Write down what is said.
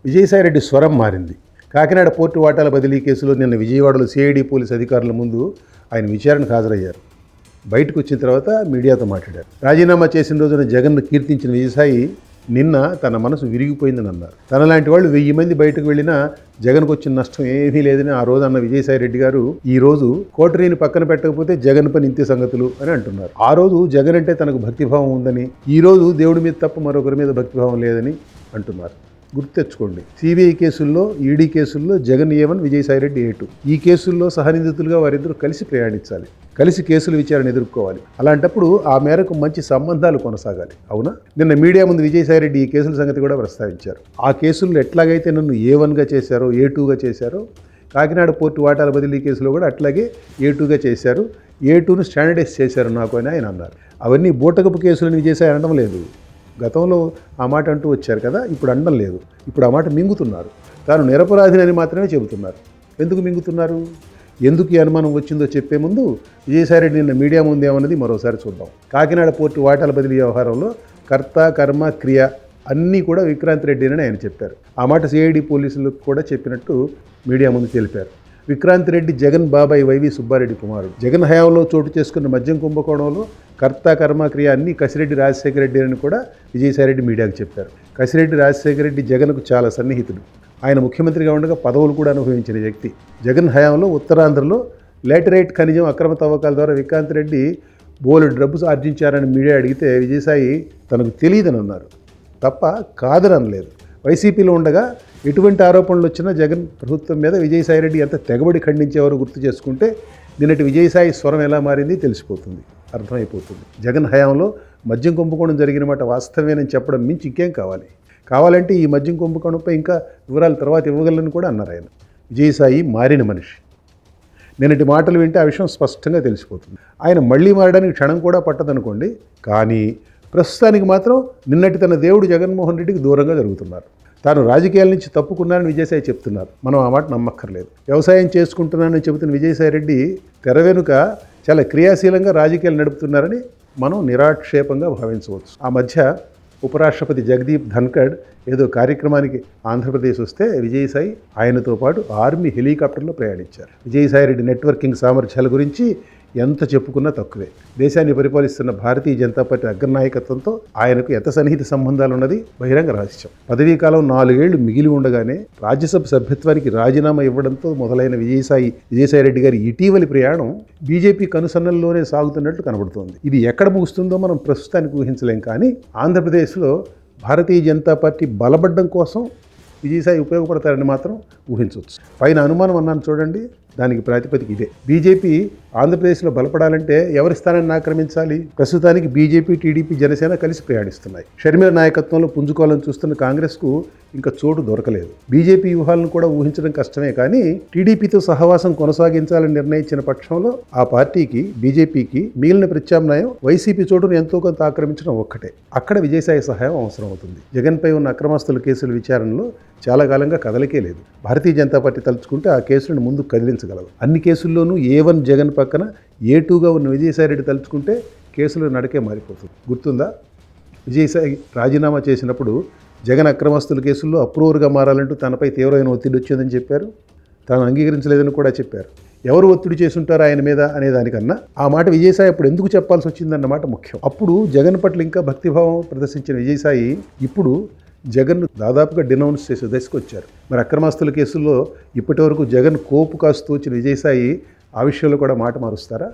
విజయసాయిరెడ్డి స్వరం మారింది. కాకినాడ పోర్టు వాటాల బదిలీ కేసులో నిన్న విజయవాడలో సిఐడి పోలీసు అధికారుల ముందు ఆయన విచారణకు హాజరయ్యారు. బయటకు వచ్చిన తర్వాత మీడియాతో మాట్లాడారు. రాజీనామా చేసిన రోజున జగన్ను కీర్తించిన విజయసాయి నిన్న తన మనసు విరిగిపోయిందని అన్నారు. తనలాంటి వాళ్ళు 1000 మంది బయటకు వెళ్ళినా జగన్కు వచ్చిన నష్టం ఏమీ లేదని ఆ రోజు అన్న విజయసాయిరెడ్డి గారు ఈ రోజు కోటరీని పక్కన పెట్టకపోతే జగన్ పని ఇంతే సంగతులు అని అంటున్నారు. ఆ రోజు జగన్ అంటే తనకు భక్తిభావం ఉందని, ఈ రోజు దేవుడి మీద తప్ప మరొకరి మీద భక్తిభావం లేదని అంటున్నారు. గుర్తు తెచ్చుకోండి, సిబిఐ కేసుల్లో, ఈడీ కేసుల్లో జగన్ A1, విజయసాయిరెడ్డి A2. ఈ కేసుల్లో సహనిందితులుగా వారిద్దరూ కలిసి ప్రయాణించాలి, కలిసి కేసుల విచారణ ఎదుర్కోవాలి. అలాంటప్పుడు ఆ మేరకు మంచి సంబంధాలు కొనసాగాలి. అవునా? నిన్న మీడియా ముందు విజయసాయిరెడ్డి ఈ కేసుల సంగతి కూడా ప్రస్తావించారు. ఆ కేసుల్లో ఎట్లాగైతే నన్ను A1గా చేశారో, A2గా చేశారో, కాకినాడ పోర్టు వాటాల బదిలీ కేసులో కూడా అట్లాగే A2గా చేశారు, A2ను స్టాండర్డైజ్ చేశారు నాకు అని ఆయన అన్నారు. అవన్నీ బూటకపు కేసులని విజయసాయి అనడం లేదు. గతంలో ఆ మాట అంటూ వచ్చారు కదా, ఇప్పుడు అనడం లేదు. ఇప్పుడు ఆ మాట మింగుతున్నారు. తాను నిరపరాధిని మాత్రమే చెబుతున్నారు. ఎందుకు మింగుతున్నారు? ఎందుకు ఈ అనుమానం వచ్చిందో చెప్పే ముందు విజయసాయిరెడ్డి నిన్న మీడియా ముందు ఏమన్నది మరోసారి చూద్దాం. కాకినాడ పోర్టు వాటాల బదిలీ వ్యవహారంలో కర్త, కర్మ, క్రియ అన్నీ కూడా విక్రాంత్ రెడ్డి అని ఆయన చెప్పారు. ఆ మాట సిఐడి పోలీసులకు కూడా చెప్పినట్టు మీడియా ముందు తెలిపారు. విక్రాంత్ రెడ్డి జగన్ బాబాయ్ వైవి సుబ్బారెడ్డి కుమారుడు. జగన్ హయాంలో చోటు చేసుకున్న మద్యం కుంభకోణంలో కర్త, కర్మ, క్రియ అన్నీ కసిరెడ్డి రాజశేఖర రెడ్డి అని కూడా విజయసాయిరెడ్డి మీడియాకు చెప్పారు. కసిరెడ్డి రాజశేఖర రెడ్డి జగన్కు చాలా సన్నిహితుడు. ఆయన ముఖ్యమంత్రిగా ఉండగా పదవులు కూడా అనుభవించిన వ్యక్తి. జగన్ హయాంలో ఉత్తరాంధ్రలో లేటరైట్ ఖనిజం అక్రమ తవ్వకాల ద్వారా విక్రాంత్ రెడ్డి బోలెడు డబ్బు ఆర్జించారని మీడియా అడిగితే విజయసాయి తనకు తెలియదని అన్నారు తప్ప కాదని అనలేదు. వైసీపీలో ఉండగా ఎటువంటి ఆరోపణలు వచ్చినా జగన్ ప్రభుత్వం మీద విజయసాయిరెడ్డి ఎంత తెగబడి ఖండించేవారో గుర్తు చేసుకుంటే నిన్నటి విజయసాయి స్వరం ఎలా మారింది తెలిసిపోతుంది, అర్థమైపోతుంది. జగన్ హయాంలో మద్యం కుంభకోణం జరిగిన మాట వాస్తవేనని చెప్పడం మించి ఇంకేం కావాలి? కావాలంటే ఈ మద్యం కుంభకోణంపై ఇంకా వివరాలు తర్వాత ఇవ్వగలను కూడా అన్నారు ఆయన. విజయసాయి మారిన మనిషి. నిన్నటి మాటలు వింటే ఆ విషయం స్పష్టంగా తెలిసిపోతుంది. ఆయన మళ్ళీ మారడానికి క్షణం కూడా పట్టదనుకోండి, కానీ ప్రస్తుతానికి మాత్రం నిన్నటి తన దేవుడు జగన్మోహన్ రెడ్డికి దూరంగా జరుగుతున్నారు. తాను రాజకీయాల నుంచి తప్పుకున్నానని విజయసాయి చెప్తున్నారు. మనం ఆ మాట నమ్మక్కర్లేదు. వ్యవసాయం చేసుకుంటున్నానని చెబుతున్న విజయసాయిరెడ్డి తెర వెనుక చాలా క్రియాశీలంగా రాజకీయాలు నడుపుతున్నారని మనం నిరాక్షేపంగా భావించవచ్చు. ఆ మధ్య ఉపరాష్ట్రపతి జగదీప్ ధన్కడ్ ఏదో కార్యక్రమానికి ఆంధ్రప్రదేశ్ వస్తే విజయసాయి ఆయనతో పాటు ఆర్మీ హెలికాప్టర్లో ప్రయాణించారు. విజయసాయిరెడ్డి నెట్వర్కింగ్ సామర్థ్యాల గురించి ఎంత చెప్పుకున్నా తక్కువే. దేశాన్ని పరిపాలిస్తున్న భారతీయ జనతా పార్టీ అగ్రనాయకత్వంతో ఆయనకు ఎంత సన్నిహిత సంబంధాలు ఉన్నది బహిరంగ రహస్యం. పదవీకాలం 4 ఏళ్లు మిగిలి ఉండగానే రాజ్యసభ సభ్యత్వానికి రాజీనామా ఇవ్వడంతో మొదలైన విజయసాయిరెడ్డి గారి ఇటీవలి ప్రయాణం బీజేపీ కనుసన్నల్లోనే సాగుతున్నట్లు కనబడుతోంది. ఇది ఎక్కడ ముగుస్తుందో మనం ప్రస్తుతానికి ఊహించలేం. కానీ ఆంధ్రప్రదేశ్లో భారతీయ జనతా పార్టీ బలపడడం కోసం విజయసాయి ఉపయోగపడతారని మాత్రం ఊహించవచ్చు. పైన అనుమానం అన్నాను చూడండి, దానికి ప్రాతిపదిక ఇదే. బీజేపీ ఆంధ్రప్రదేశ్లో బలపడాలంటే ఎవరి స్థానాన్ని ఆక్రమించాలి? ప్రస్తుతానికి బీజేపీ, టీడీపీ, జనసేన కలిసి ప్రయాణిస్తున్నాయి. షర్మిల నాయకత్వంలో పుంజుకోవాలని చూస్తున్న కాంగ్రెస్కు ఇంకా చోటు దొరకలేదు. బీజేపీ వ్యూహాలను కూడా ఊహించడం కష్టమే. కానీ టీడీపీతో సహవాసం కొనసాగించాలని నిర్ణయించిన పక్షంలో ఆ పార్టీకి, బీజేపీకి మిగిలిన ప్రత్యామ్నాయం వైసీపీ చోటును ఎంతో కొంత ఆక్రమించడం ఒక్కటే. అక్కడ విజయసాయి సహాయం అవసరం అవుతుంది. జగన్పై ఉన్న అక్రమస్తుల కేసుల విచారణలో చాలా కాలంగా కదలికే లేదు. భారతీయ జనతా పార్టీ తలుచుకుంటే ఆ కేసులను ముందుకు కదిలించగలదు. అన్ని కేసుల్లోనూ A1 జగన్ పక్కన A2గా ఉన్న విజయసాయిరెడ్డి తలుచుకుంటే కేసులు నడకే మారిపోతుంది. గుర్తుందా? విజయసాయి రాజీనామా చేసినప్పుడు జగన్ అక్రమస్తుల కేసుల్లో అప్రూవర్గా మారాలంటూ తనపై తీవ్రమైన ఒత్తిడి వచ్చిందని చెప్పారు. తాను అంగీకరించలేదని కూడా చెప్పారు. ఎవరు ఒత్తిడి చేసుంటారు ఆయన మీద అనే దానికన్నా ఆ మాట విజయసాయి అప్పుడు ఎందుకు చెప్పాల్సి వచ్చిందన్నమాట ముఖ్యం. అప్పుడు జగన్ పట్ల ఇంకా భక్తిభావం ప్రదర్శించిన విజయసాయి ఇప్పుడు జగన్ను దాదాపుగా డినౌన్స్ చేసే దశకు వచ్చారు. మరి అక్రమస్తుల కేసుల్లో ఇప్పటి వరకు జగన్ కోపు కాస్తూ వచ్చిన విజయసాయి ఆ విషయంలో కూడా మాట మారుస్తారా?